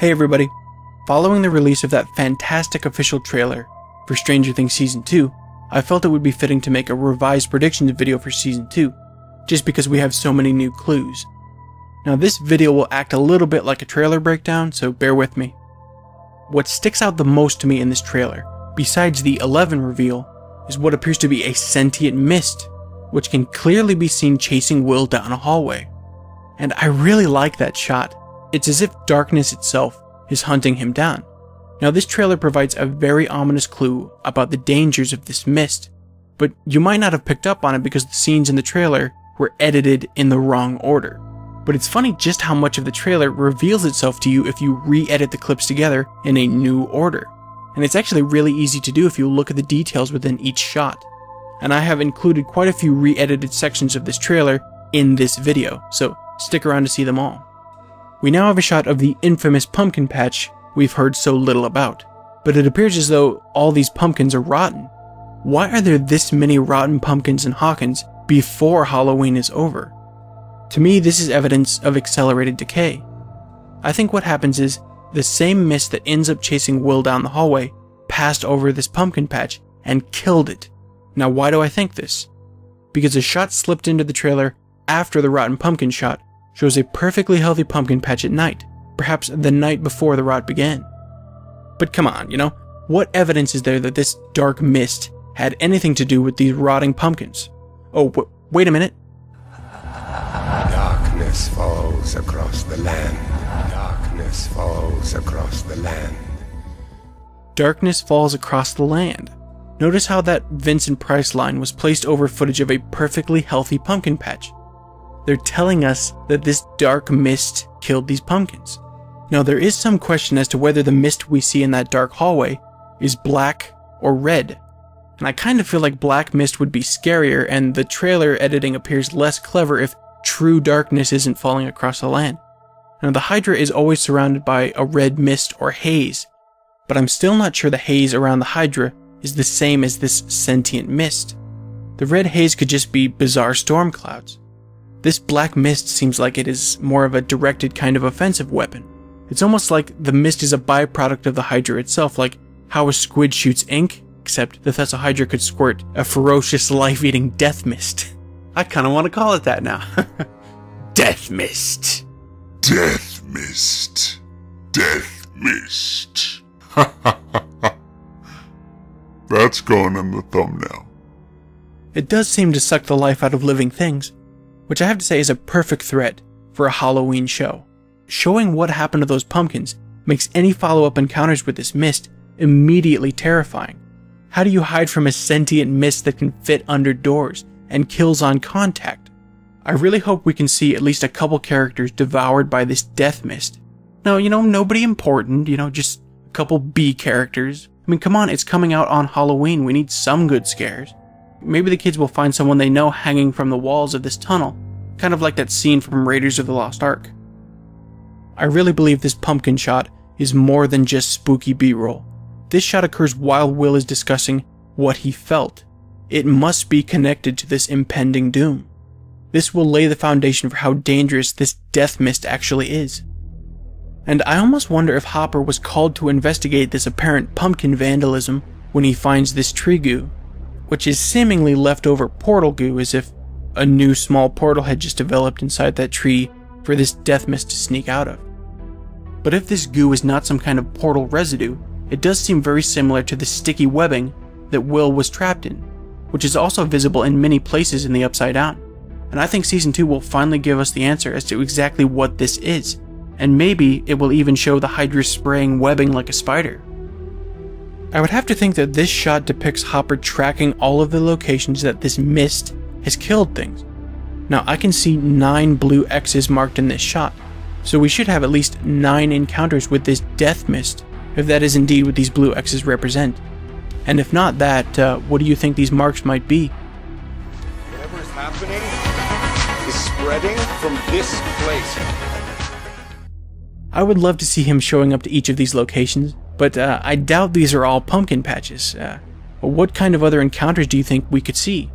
Hey everybody, following the release of that fantastic official trailer for Stranger Things Season 2, I felt it would be fitting to make a revised predictions video for Season 2, just because we have so many new clues. Now this video will act a little bit like a trailer breakdown, so bear with me. What sticks out the most to me in this trailer, besides the 11 reveal, is what appears to be a sentient mist, which can clearly be seen chasing Will down a hallway. And I really like that shot. It's as if darkness itself is hunting him down. Now this trailer provides a very ominous clue about the dangers of this mist, but you might not have picked up on it because the scenes in the trailer were edited in the wrong order. But it's funny just how much of the trailer reveals itself to you if you re-edit the clips together in a new order. And it's actually really easy to do if you look at the details within each shot. And I have included quite a few re-edited sections of this trailer in this video, so stick around to see them all. We now have a shot of the infamous pumpkin patch we've heard so little about, but it appears as though all these pumpkins are rotten. Why are there this many rotten pumpkins in Hawkins before Halloween is over? To me, this is evidence of accelerated decay. I think what happens is the same mist that ends up chasing Will down the hallway passed over this pumpkin patch and killed it. Now why do I think this? Because a shot slipped into the trailer after the rotten pumpkin shot shows a perfectly healthy pumpkin patch at night, perhaps the night before the rot began. But come on, what evidence is there that this dark mist had anything to do with these rotting pumpkins? Oh, wait a minute. Darkness falls across the land. Darkness falls across the land. Darkness falls across the land. Notice how that Vincent Price line was placed over footage of a perfectly healthy pumpkin patch. They're telling us that this dark mist killed these pumpkins. Now there is some question as to whether the mist we see in that dark hallway is black or red. And I kind of feel like black mist would be scarier, and the trailer editing appears less clever if true darkness isn't falling across the land. Now the Hydra is always surrounded by a red mist or haze, but I'm still not sure the haze around the Hydra is the same as this sentient mist. The red haze could just be bizarre storm clouds. This black mist seems like it is more of a directed kind of offensive weapon. It's almost like the mist is a byproduct of the Hydra itself, like how a squid shoots ink, except the Thessahydra could squirt a ferocious life-eating death mist. I kind of want to call it that now. Death mist. Death mist. Death mist. That's going in the thumbnail. It does seem to suck the life out of living things, which I have to say is a perfect threat for a Halloween show. Showing what happened to those pumpkins makes any follow-up encounters with this mist immediately terrifying. How do you hide from a sentient mist that can fit under doors and kills on contact? I really hope we can see at least a couple characters devoured by this death mist. Now, nobody important, just a couple B characters. I mean, come on, it's coming out on Halloween, we need some good scares. Maybe the kids will find someone they know hanging from the walls of this tunnel, kind of like that scene from Raiders of the Lost Ark. I really believe this pumpkin shot is more than just spooky B-roll. This shot occurs while Will is discussing what he felt. It must be connected to this impending doom. This will lay the foundation for how dangerous this death mist actually is. And I almost wonder if Hopper was called to investigate this apparent pumpkin vandalism when he finds this tree goo, which is seemingly leftover portal goo, as if a new small portal had just developed inside that tree for this death mist to sneak out of. But if this goo is not some kind of portal residue, it does seem very similar to the sticky webbing that Will was trapped in, which is also visible in many places in the Upside Down. And I think Season 2 will finally give us the answer as to exactly what this is, and maybe it will even show the Hydra spraying webbing like a spider. I would have to think that this shot depicts Hopper tracking all of the locations that this mist has killed things. Now I can see 9 blue X's marked in this shot, so we should have at least 9 encounters with this death mist, if that is indeed what these blue X's represent. And if not that, what do you think these marks might be? Whatever is happening is spreading from this place. I would love to see him showing up to each of these locations, but I doubt these are all pumpkin patches. What kind of other encounters do you think we could see?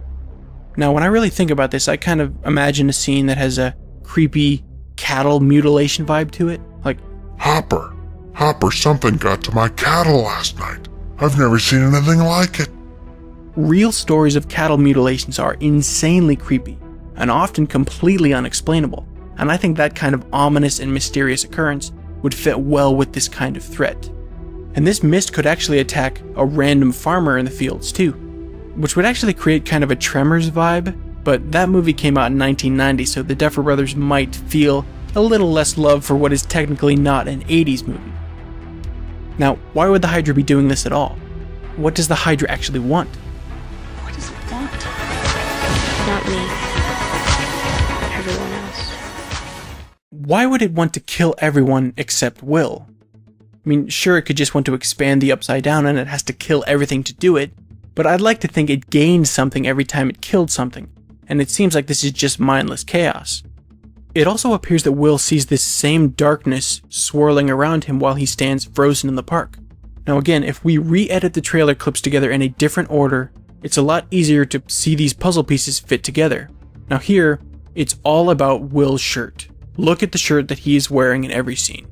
Now, when I really think about this, I kind of imagine a scene that has a creepy cattle mutilation vibe to it. Like, Hopper, Hopper, something got to my cattle last night. I've never seen anything like it. Real stories of cattle mutilations are insanely creepy and often completely unexplainable, and I think that kind of ominous and mysterious occurrence would fit well with this kind of threat. And this mist could actually attack a random farmer in the fields too, which would actually create kind of a Tremors vibe, but that movie came out in 1990, so the Duffer Brothers might feel a little less love for what is technically not an 80s movie. Now, why would the Hydra be doing this at all? What does the Hydra actually want? What does it want? Not me. Everyone else. Why would it want to kill everyone except Will? I mean, sure, it could just want to expand the Upside Down and it has to kill everything to do it, but I'd like to think it gained something every time it killed something, and it seems like this is just mindless chaos. It also appears that Will sees this same darkness swirling around him while he stands frozen in the park. Now again, if we re-edit the trailer clips together in a different order, it's a lot easier to see these puzzle pieces fit together. Now here, it's all about Will's shirt. Look at the shirt that he is wearing in every scene.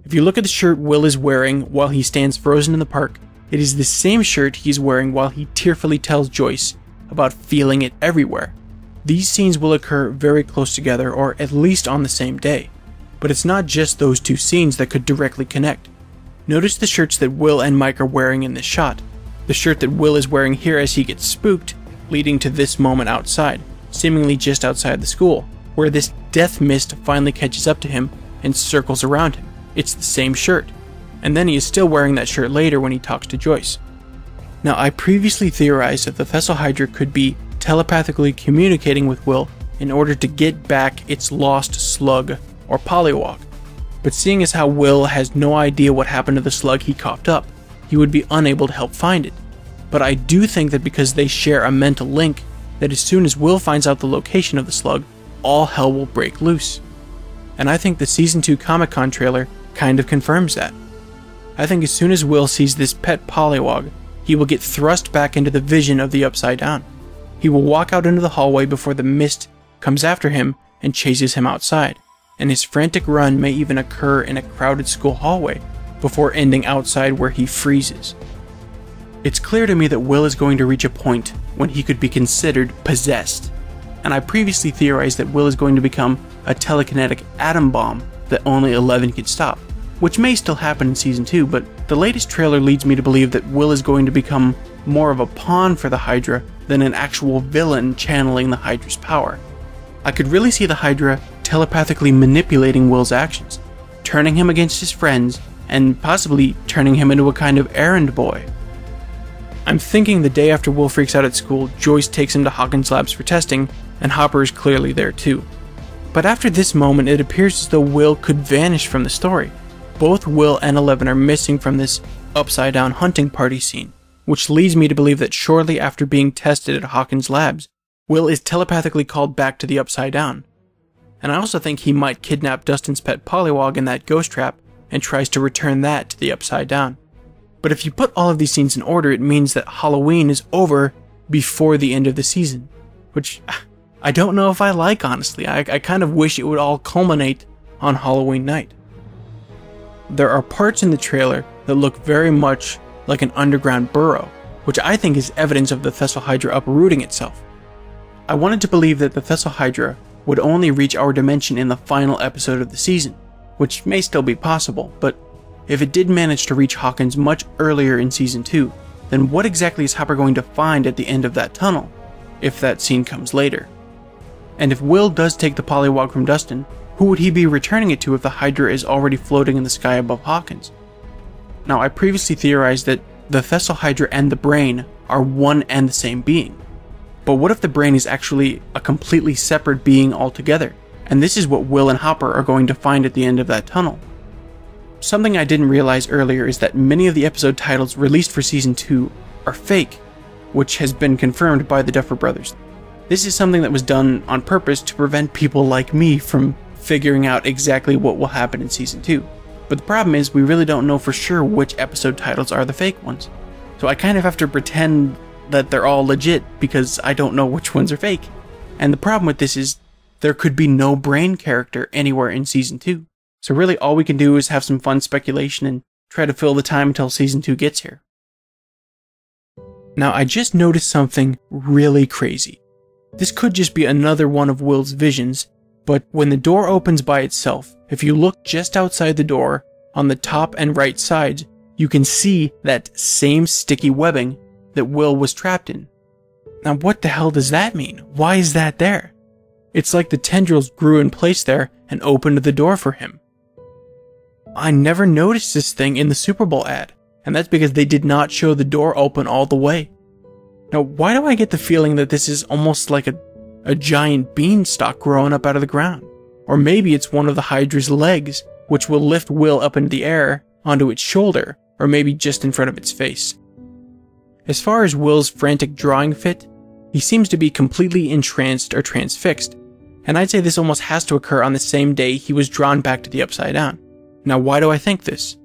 If you look at the shirt Will is wearing while he stands frozen in the park, it is the same shirt he's wearing while he tearfully tells Joyce about feeling it everywhere. These scenes will occur very close together, or at least on the same day. But it's not just those two scenes that could directly connect. Notice the shirts that Will and Mike are wearing in this shot. The shirt that Will is wearing here as he gets spooked, leading to this moment outside, seemingly just outside the school, where this death mist finally catches up to him and circles around him. It's the same shirt. And then he is still wearing that shirt later when he talks to Joyce. Now, I previously theorized that the Thessal Hydra could be telepathically communicating with Will in order to get back its lost slug or Pollywog. But seeing as how Will has no idea what happened to the slug he coughed up, he would be unable to help find it. But I do think that because they share a mental link, that as soon as Will finds out the location of the slug, all hell will break loose. And I think the Season 2 Comic-Con trailer kind of confirms that. I think as soon as Will sees this pet Pollywog, he will get thrust back into the vision of the Upside Down. He will walk out into the hallway before the mist comes after him and chases him outside, and his frantic run may even occur in a crowded school hallway before ending outside where he freezes. It's clear to me that Will is going to reach a point when he could be considered possessed, and I previously theorized that Will is going to become a telekinetic atom bomb that only 11 could stop, which may still happen in Season 2, but the latest trailer leads me to believe that Will is going to become more of a pawn for the Hydra than an actual villain channeling the Hydra's power. I could really see the Hydra telepathically manipulating Will's actions, turning him against his friends, and possibly turning him into a kind of errand boy. I'm thinking the day after Will freaks out at school, Joyce takes him to Hawkins Labs for testing, and Hopper is clearly there too. But after this moment, it appears as though Will could vanish from the story. Both Will and 11 are missing from this Upside Down hunting party scene, which leads me to believe that shortly after being tested at Hawkins Labs, Will is telepathically called back to the Upside Down. And I also think he might kidnap Dustin's pet Pollywog in that ghost trap and tries to return that to the Upside Down. But if you put all of these scenes in order, it means that Halloween is over before the end of the season, which I don't know if I like, honestly. I kind of wish it would all culminate on Halloween night. There are parts in the trailer that look very much like an underground burrow, which I think is evidence of the Thessal Hydra uprooting itself. I wanted to believe that the Thessal Hydra would only reach our dimension in the final episode of the season, which may still be possible, but if it did manage to reach Hawkins much earlier in Season 2, then what exactly is Hopper going to find at the end of that tunnel, if that scene comes later? And if Will does take the Pollywog from Dustin, who would he be returning it to if the Hydra is already floating in the sky above Hawkins? Now, I previously theorized that the Thessal Hydra and the Brain are one and the same being. But what if the Brain is actually a completely separate being altogether? And this is what Will and Hopper are going to find at the end of that tunnel. Something I didn't realize earlier is that many of the episode titles released for Season 2 are fake, which has been confirmed by the Duffer Brothers. This is something that was done on purpose to prevent people like me from figuring out exactly what will happen in Season 2. But the problem is we really don't know for sure which episode titles are the fake ones. So I kind of have to pretend that they're all legit because I don't know which ones are fake. And the problem with this is there could be no Brain character anywhere in Season 2. So really all we can do is have some fun speculation and try to fill the time until season 2 gets here. Now I just noticed something really crazy. This could just be another one of Will's visions, but when the door opens by itself, if you look just outside the door, on the top and right sides, you can see that same sticky webbing that Will was trapped in. Now what the hell does that mean? Why is that there? It's like the tendrils grew in place there and opened the door for him. I never noticed this thing in the Super Bowl ad, and that's because they did not show the door open all the way. Now why do I get the feeling that this is almost like a giant beanstalk growing up out of the ground? Or maybe it's one of the Hydra's legs, which will lift Will up into the air onto its shoulder, or maybe just in front of its face. As far as Will's frantic drawing fit, he seems to be completely entranced or transfixed, and I'd say this almost has to occur on the same day he was drawn back to the Upside Down. Now why do I think this?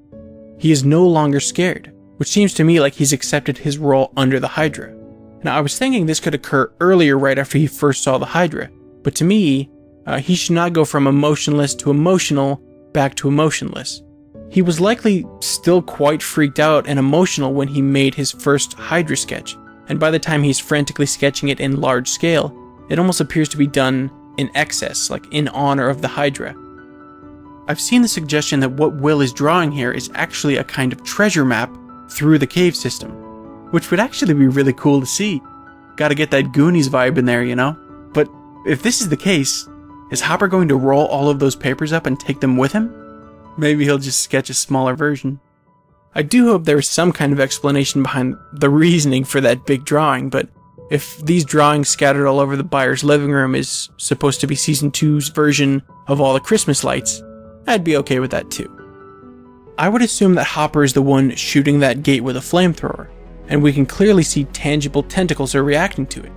He is no longer scared, which seems to me like he's accepted his role under the Hydra. Now I was thinking this could occur earlier right after he first saw the Hydra, but to me, he should not go from emotionless to emotional back to emotionless. He was likely still quite freaked out and emotional when he made his first Hydra sketch, and by the time he's frantically sketching it in large scale, it almost appears to be done in excess, like in honor of the Hydra. I've seen the suggestion that what Will is drawing here is actually a kind of treasure map through the cave system, which would actually be really cool to see. Gotta get that Goonies vibe in there, you know? But if this is the case, is Hopper going to roll all of those papers up and take them with him? Maybe he'll just sketch a smaller version. I do hope there is some kind of explanation behind the reasoning for that big drawing, but if these drawings scattered all over the Byers' living room is supposed to be Season 2's version of all the Christmas lights, I'd be okay with that too. I would assume that Hopper is the one shooting that gate with a flamethrower, and we can clearly see tangible tentacles are reacting to it.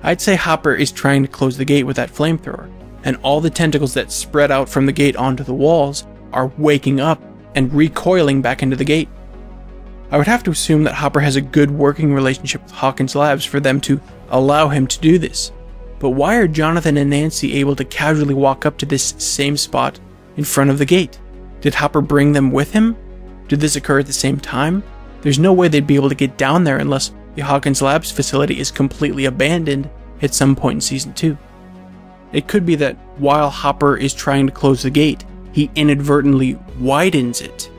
I'd say Hopper is trying to close the gate with that flamethrower, and all the tentacles that spread out from the gate onto the walls are waking up and recoiling back into the gate. I would have to assume that Hopper has a good working relationship with Hawkins Labs for them to allow him to do this. But why are Jonathan and Nancy able to casually walk up to this same spot in front of the gate? Did Hopper bring them with him? Did this occur at the same time? There's no way they'd be able to get down there unless the Hawkins Labs facility is completely abandoned at some point in Season 2. It could be that while Hopper is trying to close the gate, he inadvertently widens it.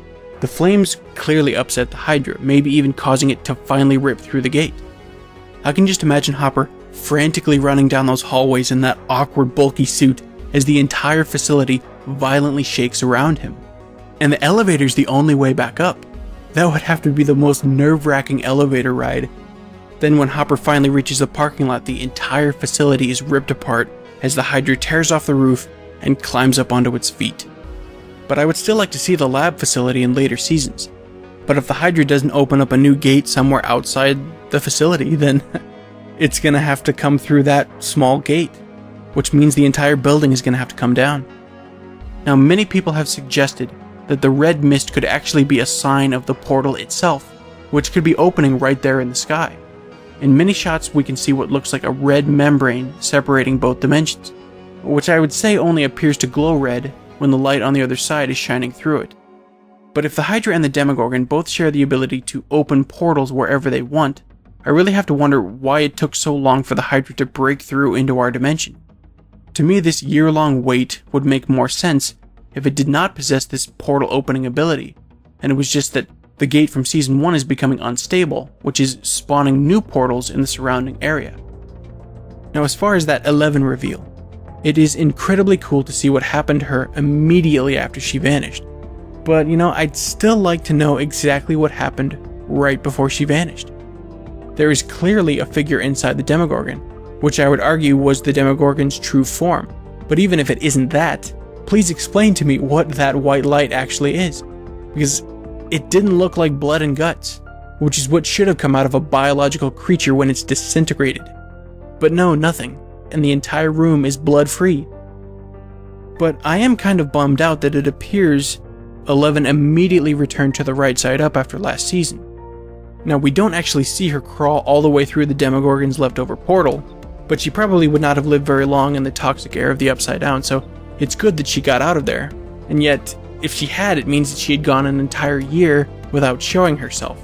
The flames clearly upset the Hydra, maybe even causing it to finally rip through the gate. I can just imagine Hopper frantically running down those hallways in that awkward bulky suit as the entire facility violently shakes around him. And the elevator's the only way back up. That would have to be the most nerve-wracking elevator ride. Then when Hopper finally reaches the parking lot, the entire facility is ripped apart as the Hydra tears off the roof and climbs up onto its feet. But I would still like to see the lab facility in later seasons. But if the Hydra doesn't open up a new gate somewhere outside the facility, then it's gonna have to come through that small gate, which means the entire building is gonna have to come down. Now, many people have suggested that the red mist could actually be a sign of the portal itself, which could be opening right there in the sky. In many shots, we can see what looks like a red membrane separating both dimensions, which I would say only appears to glow red when the light on the other side is shining through it. But if the Hydra and the Demogorgon both share the ability to open portals wherever they want, I really have to wonder why it took so long for the Hydra to break through into our dimension. To me, this year-long wait would make more sense if it did not possess this portal opening ability, and it was just that the gate from Season 1 is becoming unstable, which is spawning new portals in the surrounding area. Now, as far as that 11 reveal, it is incredibly cool to see what happened to her immediately after she vanished. But, you know, I'd still like to know exactly what happened right before she vanished. There is clearly a figure inside the Demogorgon, which I would argue was the Demogorgon's true form. But even if it isn't that, please explain to me what that white light actually is. Because it didn't look like blood and guts, which is what should have come out of a biological creature when it's disintegrated. But no, nothing, and the entire room is blood-free. But I am kind of bummed out that it appears 11 immediately returned to the right side up after last season. Now, we don't actually see her crawl all the way through the Demogorgon's leftover portal, but she probably would not have lived very long in the toxic air of the Upside Down, so it's good that she got out of there. And yet, if she had, it means that she had gone an entire year without showing herself.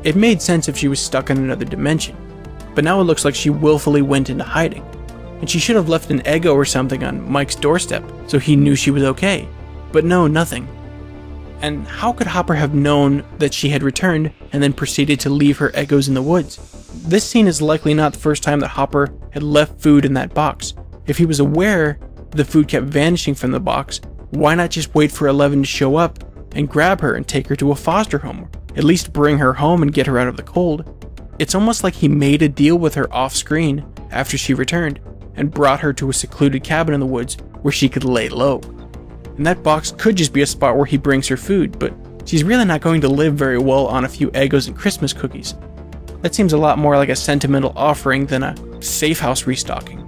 It made sense if she was stuck in another dimension, but now it looks like she willfully went into hiding, and she should have left an Eggo or something on Mike's doorstep so he knew she was okay, but no, nothing. And how could Hopper have known that she had returned and then proceeded to leave her Eggos in the woods? This scene is likely not the first time that Hopper had left food in that box. If he was aware the food kept vanishing from the box, why not just wait for Eleven to show up and grab her and take her to a foster home? At least bring her home and get her out of the cold. It's almost like he made a deal with her off screen after she returned and brought her to a secluded cabin in the woods where she could lay low. And that box could just be a spot where he brings her food, but she's really not going to live very well on a few Eggos and Christmas cookies. That seems a lot more like a sentimental offering than a safe house restocking.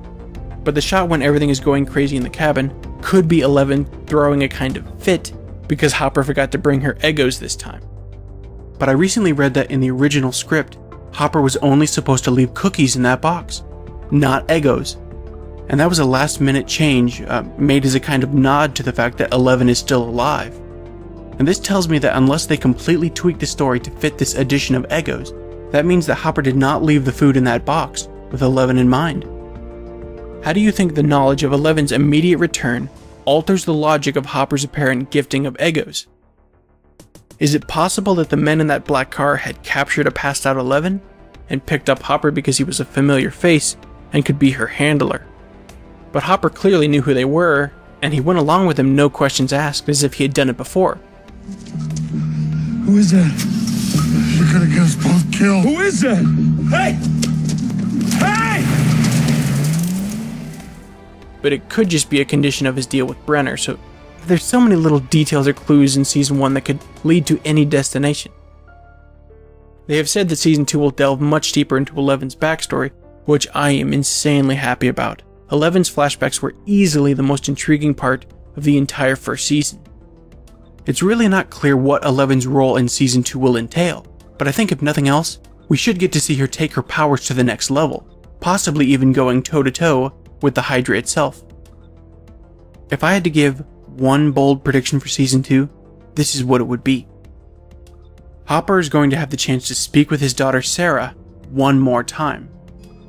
But the shot when everything is going crazy in the cabin could be Eleven throwing a kind of fit because Hopper forgot to bring her Eggos this time. But I recently read that in the original script, Hopper was only supposed to leave cookies in that box, not Eggos. And that was a last-minute change made as a kind of nod to the fact that Eleven is still alive. And this tells me that unless they completely tweak the story to fit this addition of Eggos, that means that Hopper did not leave the food in that box with Eleven in mind. How do you think the knowledge of Eleven's immediate return alters the logic of Hopper's apparent gifting of Eggos? Is it possible that the men in that black car had captured a passed-out Eleven and picked up Hopper because he was a familiar face and could be her handler? But Hopper clearly knew who they were, and he went along with them no questions asked as if he had done it before. Who is that? You're gonna get us both killed. Who is that? Hey! Hey! But it could just be a condition of his deal with Brenner, so there's so many little details or clues in Season 1 that could lead to any destination. They have said that Season 2 will delve much deeper into Eleven's backstory, which I am insanely happy about. Eleven's flashbacks were easily the most intriguing part of the entire first season. It's really not clear what Eleven's role in Season 2 will entail, but I think if nothing else, we should get to see her take her powers to the next level, possibly even going toe-to-toe with the Hydra itself. If I had to give one bold prediction for Season 2, this is what it would be. Hopper is going to have the chance to speak with his daughter Sarah one more time.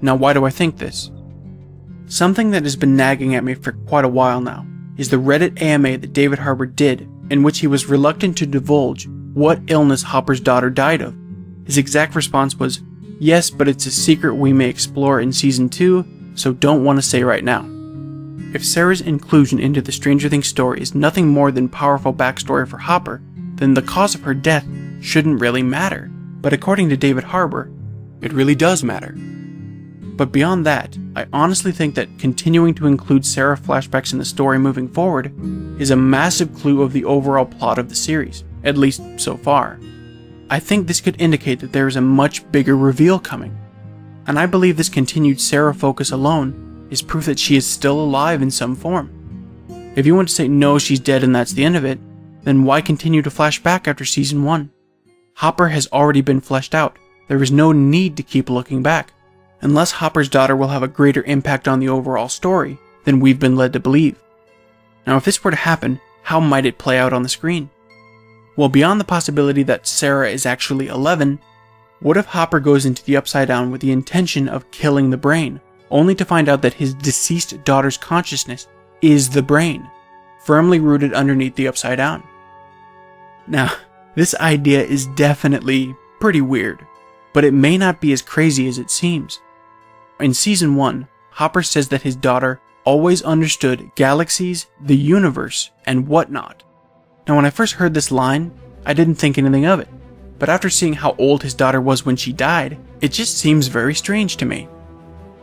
Now, why do I think this? Something that has been nagging at me for quite a while now is the Reddit AMA that David Harbour did, in which he was reluctant to divulge what illness Hopper's daughter died of. His exact response was, "Yes, but it's a secret we may explore in Season 2, so don't want to say right now." If Sarah's inclusion into the Stranger Things story is nothing more than powerful backstory for Hopper, then the cause of her death shouldn't really matter. But according to David Harbour, it really does matter. But beyond that, I honestly think that continuing to include Sarah flashbacks in the story moving forward is a massive clue of the overall plot of the series, at least so far. I think this could indicate that there is a much bigger reveal coming. And I believe this continued Sarah focus alone is proof that she is still alive in some form. If you want to say no, she's dead and that's the end of it, then why continue to flash back after Season 1? Hopper has already been fleshed out. There is no need to keep looking back. Unless Hopper's daughter will have a greater impact on the overall story than we've been led to believe. Now, if this were to happen, how might it play out on the screen? Well, beyond the possibility that Sarah is actually 11, what if Hopper goes into the Upside Down with the intention of killing the brain, only to find out that his deceased daughter's consciousness is the brain, firmly rooted underneath the Upside Down? Now, this idea is definitely pretty weird, but it may not be as crazy as it seems. In Season 1, Hopper says that his daughter always understood galaxies, the universe, and whatnot. Now, when I first heard this line, I didn't think anything of it, but after seeing how old his daughter was when she died, it just seems very strange to me.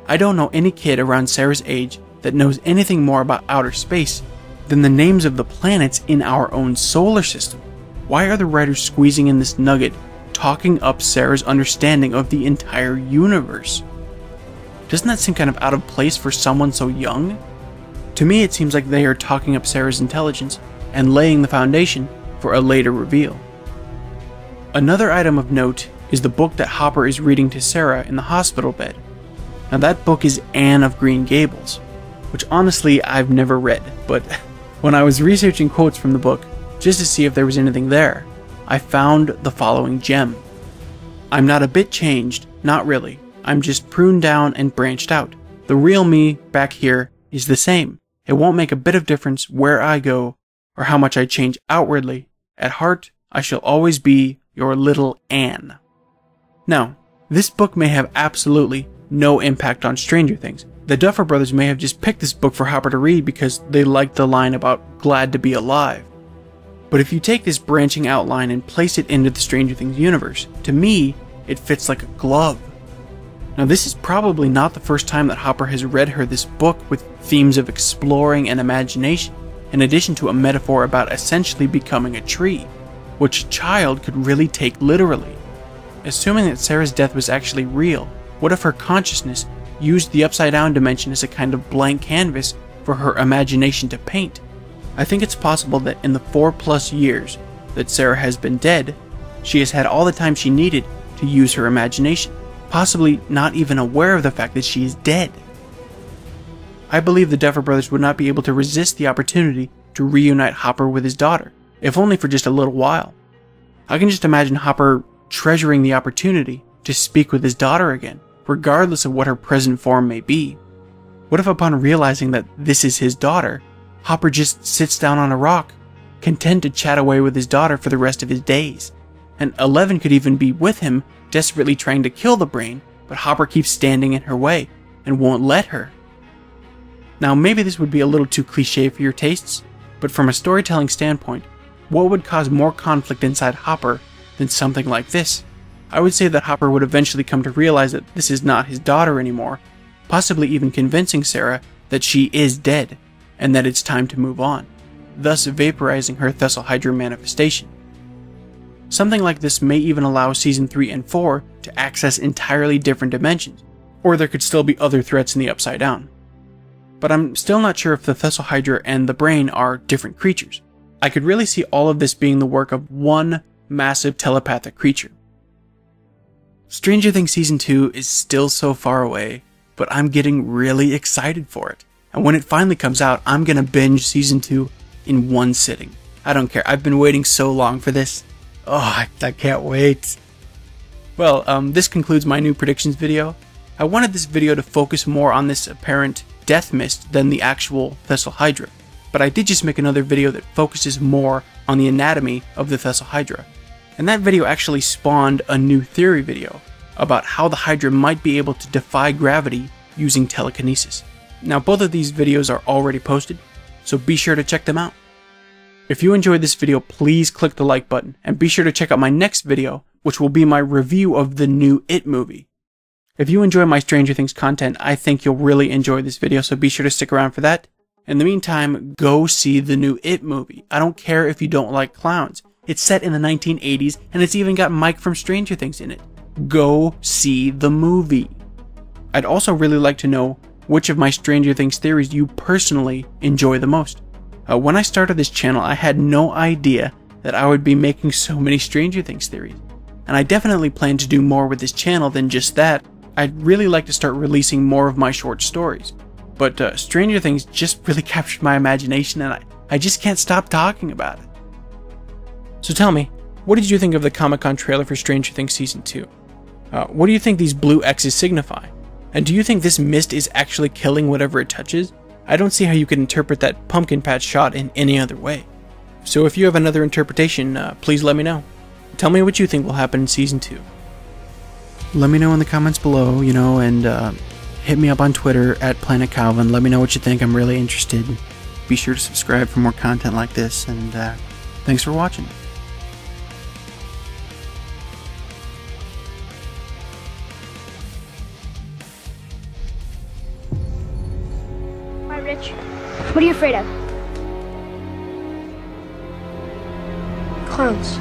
I don't know any kid around Sarah's age that knows anything more about outer space than the names of the planets in our own solar system. Why are the writers squeezing in this nugget, talking up Sarah's understanding of the entire universe? Doesn't that seem kind of out of place for someone so young? To me, it seems like they are talking up Sarah's intelligence and laying the foundation for a later reveal. Another item of note is the book that Hopper is reading to Sarah in the hospital bed. Now, that book is Anne of Green Gables, which honestly I've never read, but when I was researching quotes from the book, just to see if there was anything there. I found the following gem. I'm not a bit changed, not really. I'm just pruned down and branched out. The real me back here is the same. It won't make a bit of difference where I go or how much I change outwardly. At heart, I shall always be your little Anne. Now, this book may have absolutely no impact on Stranger Things. The Duffer Brothers may have just picked this book for Hopper to read because they liked the line about glad to be alive. But if you take this branching outline and place it into the Stranger Things universe, to me, it fits like a glove. Now, this is probably not the first time that Hopper has read her this book with themes of exploring and imagination, in addition to a metaphor about essentially becoming a tree, which a child could really take literally. Assuming that Sarah's death was actually real, what if her consciousness used the upside down dimension as a kind of blank canvas for her imagination to paint? I think it's possible that in the 4+ years that Sarah has been dead, she has had all the time she needed to use her imagination, possibly not even aware of the fact that she is dead. I believe the Duffer Brothers would not be able to resist the opportunity to reunite Hopper with his daughter, if only for just a little while. I can just imagine Hopper treasuring the opportunity to speak with his daughter again, regardless of what her present form may be. What if upon realizing that this is his daughter, Hopper just sits down on a rock, content to chat away with his daughter for the rest of his days? And Eleven could even be with him, desperately trying to kill the brain, but Hopper keeps standing in her way and won't let her. Now, maybe this would be a little too cliche for your tastes, but from a storytelling standpoint, what would cause more conflict inside Hopper than something like this? I would say that Hopper would eventually come to realize that this is not his daughter anymore, possibly even convincing Sarah that she is dead, and that it's time to move on, thus vaporizing her Thessal Hydra manifestation. Something like this may even allow Season 3 and 4 to access entirely different dimensions, or there could still be other threats in the Upside Down. But I'm still not sure if the Thessal Hydra and the Brain are different creatures. I could really see all of this being the work of one massive telepathic creature. Stranger Things Season 2 is still so far away, but I'm getting really excited for it. And when it finally comes out, I'm gonna binge Season 2 in one sitting. I don't care, I've been waiting so long for this. Oh, I can't wait. Well, this concludes my new predictions video. I wanted this video to focus more on this apparent death mist than the actual Thessal Hydra, but I did just make another video that focuses more on the anatomy of the Thessal Hydra. And that video actually spawned a new theory video about how the Hydra might be able to defy gravity using telekinesis. Now, both of these videos are already posted, so be sure to check them out. If you enjoyed this video, please click the like button, and be sure to check out my next video, which will be my review of the new It movie. If you enjoy my Stranger Things content, I think you'll really enjoy this video, so be sure to stick around for that. In the meantime, go see the new It movie. I don't care if you don't like clowns. It's set in the 1980s, and it's even got Mike from Stranger Things in it. Go see the movie. I'd also really like to know which of my Stranger Things theories you personally enjoy the most. When I started this channel, I had no idea that I would be making so many Stranger Things theories. And I definitely plan to do more with this channel than just that. I'd really like to start releasing more of my short stories. But Stranger Things just really captured my imagination, and I just can't stop talking about it. So tell me, what did you think of the Comic-Con trailer for Stranger Things Season 2? What do you think these blue X's signify? And do you think this mist is actually killing whatever it touches? I don't see how you could interpret that pumpkin patch shot in any other way. So if you have another interpretation, please let me know. Tell me what you think will happen in Season 2. Let me know in the comments below, and hit me up on Twitter at Planet Calvin. Let me know what you think. I'm really interested. Be sure to subscribe for more content like this, and thanks for watching. Hi, Rich. What are you afraid of? Clowns.